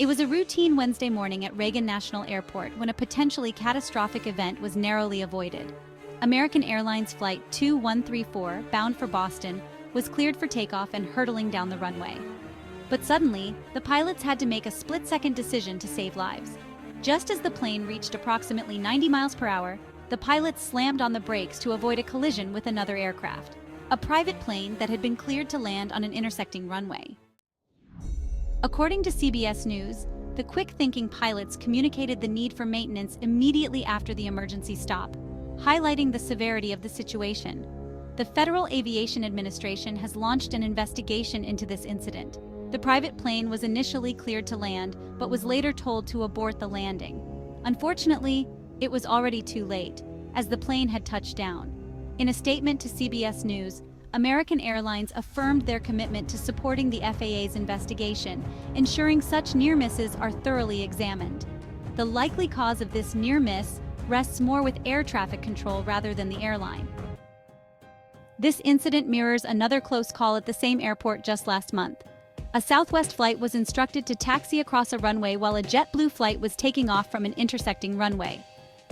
It was a routine Wednesday morning at Reagan National Airport when a potentially catastrophic event was narrowly avoided. American Airlines Flight 2134, bound for Boston, was cleared for takeoff and hurtling down the runway. But suddenly, the pilots had to make a split-second decision to save lives. Just as the plane reached approximately 90 miles per hour, the pilots slammed on the brakes to avoid a collision with another aircraft, a private plane that had been cleared to land on an intersecting runway. According to CBS News, the quick-thinking pilots communicated the need for maintenance immediately after the emergency stop, highlighting the severity of the situation. The Federal Aviation Administration has launched an investigation into this incident. The private plane was initially cleared to land, but was later told to abort the landing. Unfortunately, it was already too late, as the plane had touched down. In a statement to CBS News, American Airlines affirmed their commitment to supporting the FAA's investigation, ensuring such near misses are thoroughly examined. The likely cause of this near miss rests more with air traffic control rather than the airline. This incident mirrors another close call at the same airport just last month. A Southwest flight was instructed to taxi across a runway while a JetBlue flight was taking off from an intersecting runway.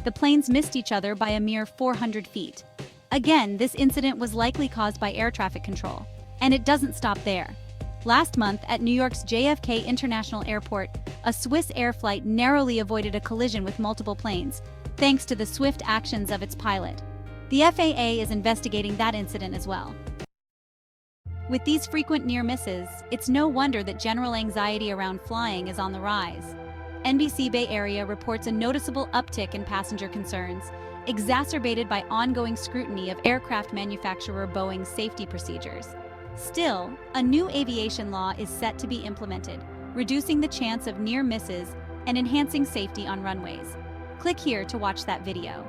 The planes missed each other by a mere 400 feet. Again, this incident was likely caused by air traffic control. And it doesn't stop there. Last month, at New York's JFK International Airport, a Swiss Air flight narrowly avoided a collision with multiple planes, thanks to the swift actions of its pilot. The FAA is investigating that incident as well. With these frequent near misses, it's no wonder that general anxiety around flying is on the rise. NBC Bay Area reports a noticeable uptick in passenger concerns, exacerbated by ongoing scrutiny of aircraft manufacturer Boeing's safety procedures. Still, a new aviation law is set to be implemented, reducing the chance of near misses and enhancing safety on runways. Click here to watch that video.